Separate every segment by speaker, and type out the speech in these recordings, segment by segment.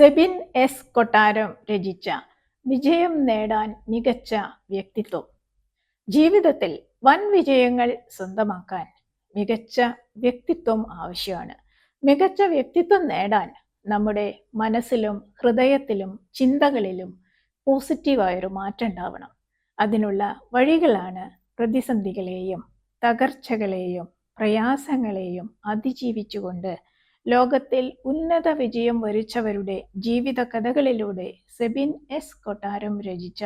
Speaker 1: Sebin S കൊട്ടാരം രചിച്ച വിജയം നേടാൻ മികച്ച വ്യക്തിത്വം. ജീവിതത്തിൽ വൻ വിജയങ്ങൾ സ്വന്തമാക്കാൻ മികച്ച വ്യക്തിത്വം ആവശ്യമാണ്. മികച്ച വ്യക്തിത്വം നേടാൻ നമ്മുടെ മനസ്സിലും ഹൃദയത്തിലും ചിന്തകളിലും പോസിറ്റീവായൊരു മാറ്റം ഉണ്ടാവണം. അതിനുള്ള വഴികളാണ് പ്രതിസന്ധികളെയും തകർച്ചകളെയും പ്രയാസങ്ങളെയും അതിജീവിച്ചുകൊണ്ട് ലോകത്തിൽ ഉന്നത വിജയം വരിച്ചവരുടെ ജീവിത കഥകളിലൂടെ സെബിൻ എസ് കൊട്ടാരം രചിച്ച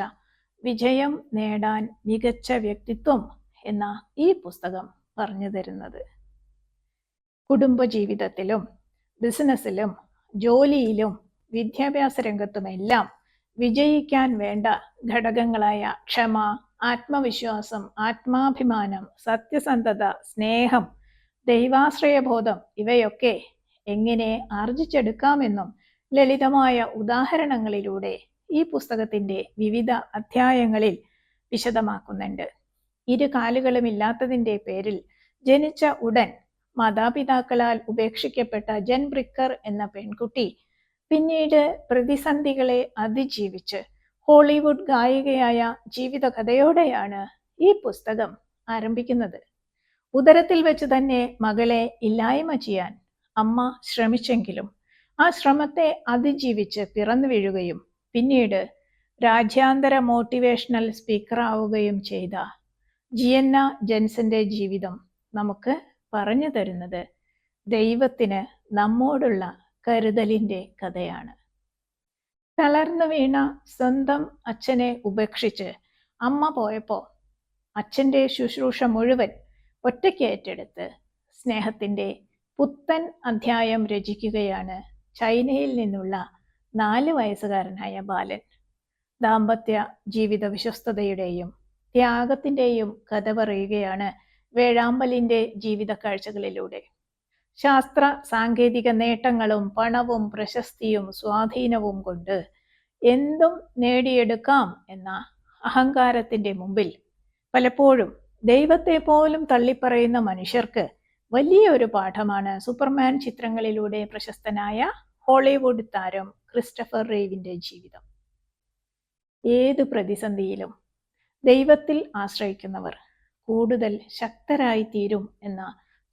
Speaker 1: വിജയം നേടാൻ മികച്ച വ്യക്തിത്വം എന്ന ഈ പുസ്തകം പറഞ്ഞു തരുന്നത്. കുടുംബജീവിതത്തിലും ബിസിനസ്സിലും ജോലിയിലും വിദ്യാഭ്യാസ രംഗത്തുമെല്ലാം വിജയിക്കാൻ വേണ്ട ഘടകങ്ങളായ ക്ഷമ, ആത്മവിശ്വാസം, ആത്മാഭിമാനം, സത്യസന്ധത, സ്നേഹം, ദൈവാശ്രയബോധം ഇവയൊക്കെ എങ്ങനെ ആർജിച്ചെടുക്കാമെന്നും ലളിതമായ ഉദാഹരണങ്ങളിലൂടെ ഈ പുസ്തകത്തിന്റെ വിവിധ അധ്യായങ്ങളിൽ വിശദമാക്കുന്നുണ്ട്. ഇരു കാലുകളുമില്ലാത്തതിന്റെ പേരിൽ ജനിച്ച ഉടൻ മാതാപിതാക്കളാൽ ഉപേക്ഷിക്കപ്പെട്ട ജെൻ ബ്രിക്കർ എന്ന പെൺകുട്ടി പിന്നീട് പ്രതിസന്ധികളെ അതിജീവിച്ച് ഹോളിവുഡ് ഗായികയായ ജീവിതകഥയോടെയാണ് ഈ പുസ്തകം ആരംഭിക്കുന്നത്. ഉദരത്തിൽ വെച്ച് തന്നെ മകളെ ഇല്ലായ്മ ചെയ്യാൻ അമ്മ ശ്രമിച്ചെങ്കിലും ആ ശ്രമത്തെ അതിജീവിച്ച് പിറന്നു വീഴുകയും പിന്നീട് രാജ്യാന്തര മോട്ടിവേഷണൽ സ്പീക്കർ ആവുകയും ചെയ്ത ജിയന്ന ജെൻസന്റെ ജീവിതം നമുക്ക് പറഞ്ഞു തരുന്നത് ദൈവത്തിന് നമ്മോടുള്ള കരുതലിന്റെ കഥയാണ്. തളർന്നു വീണ സ്വന്തം അച്ഛനെ ഉപേക്ഷിച്ച് അമ്മ പോയപ്പോൾ അച്ഛൻ്റെ ശുശ്രൂഷ മുഴുവൻ ഒറ്റയ്ക്ക് ഏറ്റെടുത്ത് സ്നേഹത്തിൻ്റെ പുത്തൻ അധ്യായം രചിക്കുകയാണ് ചൈനയിൽ നിന്നുള്ള 4 വയസ്സുകാരനായ ബാലൻ. ദാമ്പത്യ ജീവിത വിശ്വസ്തതയുടെയും ത്യാഗത്തിൻ്റെയും കഥ പറയുകയാണ് വേഴാമ്പലിൻ്റെ ജീവിത കാഴ്ചകളിലൂടെ. ശാസ്ത്ര സാങ്കേതിക നേട്ടങ്ങളും പണവും പ്രശസ്തിയും സ്വാധീനവും കൊണ്ട് എന്തും നേടിയെടുക്കാം എന്ന അഹങ്കാരത്തിൻ്റെ മുമ്പിൽ പലപ്പോഴും ദൈവത്തെ പോലും തള്ളിപ്പറയുന്ന മനുഷ്യർക്ക് വലിയൊരു പാഠമാണ് സൂപ്പർമാൻ ചിത്രങ്ങളിലൂടെ പ്രശസ്തനായ ഹോളിവുഡ് താരം ക്രിസ്റ്റഫർ റീവിന്റെ ജീവിതം. ഏത് പ്രതിസന്ധിയിലും ദൈവത്തിൽ ആശ്രയിക്കുന്നവർ കൂടുതൽ ശക്തരായി തീരും എന്ന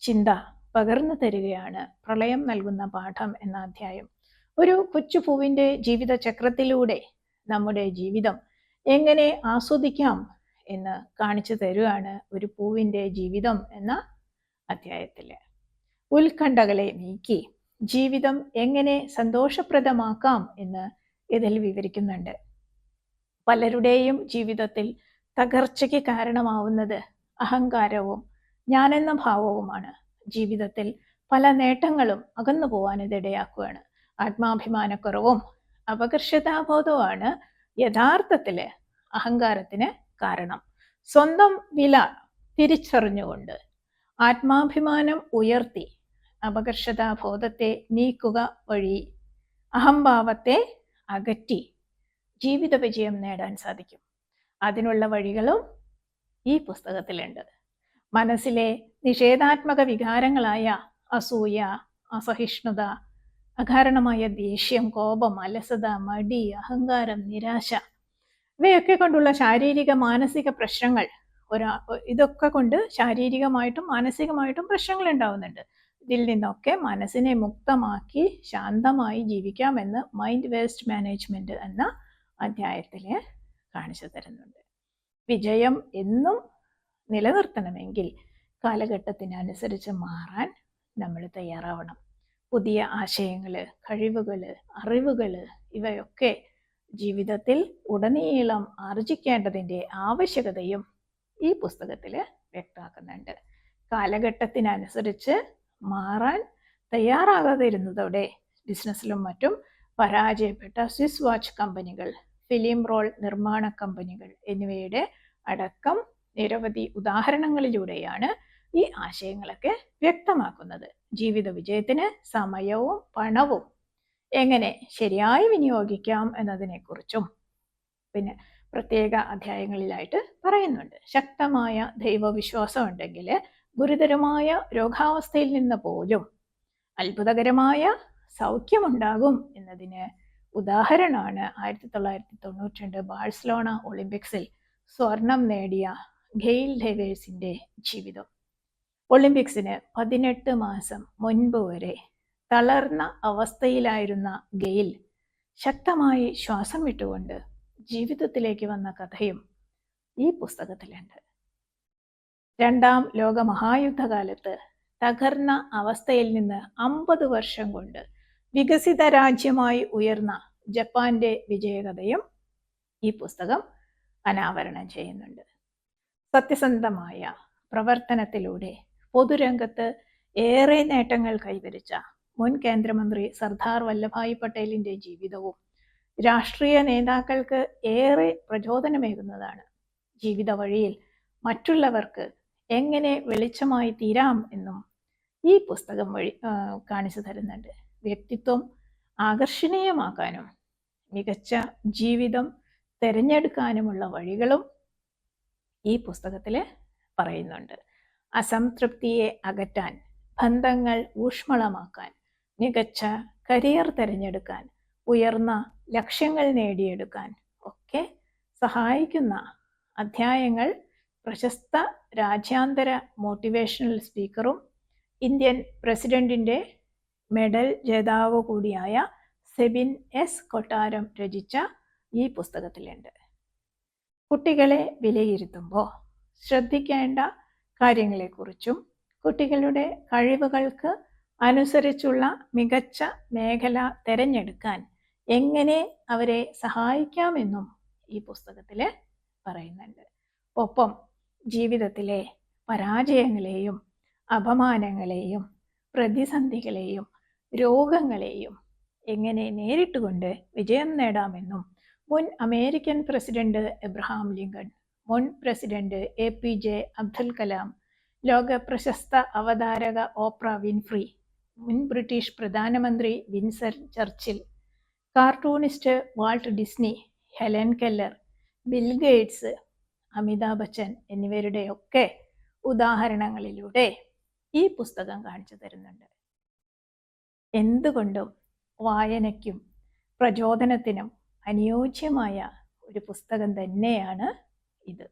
Speaker 1: ചിന്ത പകർന്നു തരികയാണ് പ്രളയം നൽകുന്ന പാഠം എന്ന അധ്യായം. ഒരു കൊച്ചുപൂവിൻ്റെ ജീവിത ചക്രത്തിലൂടെ നമ്മുടെ ജീവിതം എങ്ങനെ ആസ്വദിക്കാം എന്ന് കാണിച്ചു തരുകയാണ് ഒരു പൂവിൻ്റെ ജീവിതം എന്ന അധ്യായത്തില്. ഉത്കണ്ഠകളെ നീക്കി ജീവിതം എങ്ങനെ സന്തോഷപ്രദമാക്കാം എന്ന് ഇതിൽ വിവരിക്കുന്നുണ്ട്. പലരുടെയും ജീവിതത്തിൽ തകർച്ചയ്ക്ക് കാരണമാവുന്നത് അഹങ്കാരവും ഞാനെന്ന ഭാവവുമാണ്. ജീവിതത്തിൽ പല നേട്ടങ്ങളും അകന്നു പോകാൻ ഇതിടയാക്കുകയാണ്. ആത്മാഭിമാനക്കുറവും അപകർഷതാബോധവുമാണ് യഥാർത്ഥത്തില് അഹങ്കാരത്തിന് കാരണം. സ്വന്തം വില തിരിച്ചറിഞ്ഞുകൊണ്ട് ആത്മാഭിമാനം ഉയർത്തി അപകർഷതാബോധത്തെ നീക്കുക വഴി അഹംഭാവത്തെ അകറ്റി ജീവിത വിജയം നേടാൻ സാധിക്കും. അതിനുള്ള വഴികളും ഈ പുസ്തകത്തിലുണ്ട്. മനസ്സിലെ നിഷേധാത്മക വികാരങ്ങളായ അസൂയ, അസഹിഷ്ണുത, അകാരണമായ ദേഷ്യം, കോപം, അലസത, മടി, അഹങ്കാരം, നിരാശ ഇവയൊക്കെ കൊണ്ടുള്ള ശാരീരിക മാനസിക പ്രശ്നങ്ങൾ ഇതൊക്കെ കൊണ്ട് ശാരീരികമായിട്ടും മാനസികമായിട്ടും പ്രശ്നങ്ങൾ ഉണ്ടാവുന്നുണ്ട്. ഇതിൽ നിന്നൊക്കെ മനസ്സിനെ മുക്തമാക്കി ശാന്തമായി ജീവിക്കാമെന്ന് മൈൻഡ് വേസ്റ്റ് മാനേജ്മെന്റ് എന്ന അധ്യായത്തിൽ കാണിച്ചു തരുന്നുണ്ട്. വിജയം എന്നും നിലനിർത്തണമെങ്കിൽ കാലഘട്ടത്തിനനുസരിച്ച് മാറാൻ നമ്മൾ തയ്യാറാവണം. പുതിയ ആശയങ്ങൾ, കഴിവുകൾ, അറിവുകൾ ഇവയൊക്കെ ജീവിതത്തിൽ ഉടനീളം ആർജിക്കേണ്ടതിൻ്റെ ആവശ്യകതയും ഈ പുസ്തകത്തിൽ വ്യക്തമാക്കുന്നുണ്ട്. കാലഘട്ടത്തിനനുസരിച്ച് മാറാൻ തയ്യാറാകാതെ ഇരുന്നതോടെ ബിസിനസ്സിലും മറ്റും പരാജയപ്പെട്ട സ്വിസ് വാച്ച് കമ്പനികൾ, ഫിലിം റോൾ നിർമ്മാണ കമ്പനികൾ എന്നിവയുടെ അടക്കം നിരവധി ഉദാഹരണങ്ങളിലൂടെയാണ് ഈ ആശയങ്ങളൊക്കെ വ്യക്തമാക്കുന്നത്. ജീവിത വിജയത്തിന് സമയവും പണവും എങ്ങനെ ശരിയായി വിനിയോഗിക്കാം എന്നതിനെക്കുറിച്ചും പിന്നെ പ്രത്യേക അധ്യായങ്ങളിലായിട്ട് പറയുന്നുണ്ട്. ശക്തമായ ദൈവവിശ്വാസം ഉണ്ടെങ്കിൽ ഗുരുതരമായ രോഗാവസ്ഥയിൽ നിന്ന് പോലും അത്ഭുതകരമായ സൗഖ്യമുണ്ടാകും എന്നതിന് ഉദാഹരണമാണ് 1992 ബാഴ്സലോണ ഒളിമ്പിക്സിൽ സ്വർണം നേടിയ ഗെയിൽ ഡേവേഴ്സിന്റെ ജീവിതം. ഒളിമ്പിക്സിന് 18 മാസം മുൻപ് വരെ തളർന്ന അവസ്ഥയിലായിരുന്ന ഗെയിൽ ശക്തമായി ശ്വാസം വിട്ടുകൊണ്ട് ജീവിതത്തിലേക്ക് വന്ന കഥയും ഈ പുസ്തകത്തിലുണ്ട്. രണ്ടാം ലോക മഹായുദ്ധകാലത്ത് തകർന്ന അവസ്ഥയിൽ നിന്ന് 50 വർഷം കൊണ്ട് വികസിത രാജ്യമായി ഉയർന്ന ജപ്പാന്റെ വിജയകഥയും ഈ പുസ്തകം അനാവരണം ചെയ്യുന്നുണ്ട്. സത്യസന്ധമായ പ്രവർത്തനത്തിലൂടെ പൊതുരംഗത്ത് ഏറെ നേട്ടങ്ങൾ കൈവരിച്ച മുൻ കേന്ദ്രമന്ത്രി സർദാർ വല്ലഭായ് പട്ടേലിന്റെ ജീവിതവും രാഷ്ട്രീയ നേതാക്കൾക്ക് ഏറെ പ്രചോദനമേകുന്നതാണ്. ജീവിത വഴിയിൽ മറ്റുള്ളവർക്ക് എങ്ങനെ വെളിച്ചമായി തീരാം എന്നും ഈ പുസ്തകം വഴി കാണിച്ചു തരുന്നുണ്ട്. വ്യക്തിത്വം ആകർഷണീയമാക്കാനും മികച്ച ജീവിതം തിരഞ്ഞെടുക്കാനുമുള്ള വഴികളും ഈ പുസ്തകത്തിൽ പറയുന്നുണ്ട്. അസംതൃപ്തിയെ അകറ്റാൻ, ബന്ധങ്ങൾ ഊഷ്മളമാക്കാൻ, മികച്ച കരിയർ തിരഞ്ഞെടുക്കാൻ, ഉയർന്ന ലക്ഷ്യങ്ങൾ നേടിയെടുക്കാൻ ഒക്കെ സഹായിക്കുന്ന അധ്യായങ്ങൾ പ്രശസ്ത രാജ്യാന്തര മോട്ടിവേഷണൽ സ്പീക്കറും ഇന്ത്യൻ പ്രസിഡന്റിന്റെ മെഡൽ ജേതാവ് കൂടിയായ സെബിൻ എസ് കൊട്ടാരം രചിച്ച ഈ പുസ്തകത്തിലുണ്ട്. കുട്ടികളെ വിലയിരുത്തുമ്പോൾ ശ്രദ്ധിക്കേണ്ട കാര്യങ്ങളെക്കുറിച്ചും കുട്ടികളുടെ കഴിവുകൾക്ക് അനുസരിച്ചുള്ള മികച്ച മേഖല തിരഞ്ഞെടുക്കാൻ എങ്ങനെ അവരെ സഹായിക്കാമെന്നും ഈ പുസ്തകത്തിൽ പറയുന്നുണ്ട്. ഒപ്പം ജീവിതത്തിലെ പരാജയങ്ങളെയും അപമാനങ്ങളെയും പ്രതിസന്ധികളെയും രോഗങ്ങളെയും എങ്ങനെ നേരിട്ടുകൊണ്ട് വിജയം നേടാമെന്നും മുൻ അമേരിക്കൻ പ്രസിഡന്റ് എബ്രഹാം ലിങ്കൺ, മുൻ പ്രസിഡന്റ് APJ അബ്ദുൽ കലാം, ലോക പ്രശസ്ത അവതാരക ഓപ്ര വിൻഫ്രി, മുൻ ബ്രിട്ടീഷ് പ്രധാനമന്ത്രി Winston Churchill, cartoonist Walt Disney, Helen Keller, Bill Gates, Amitabh Bachchan എന്നിവരുടെയൊക്കെ ഉദാഹരണങ്ങളിലൂടെ ഈ പുസ്തകം കാണിച്ചു തരുന്നുണ്ട്. എന്തുകൊണ്ടും വായനയ്ക്കും പ്രചോദനത്തിനും അനുയോജ്യമായ ഒരു പുസ്തകം തന്നെയാണ് ഇത്.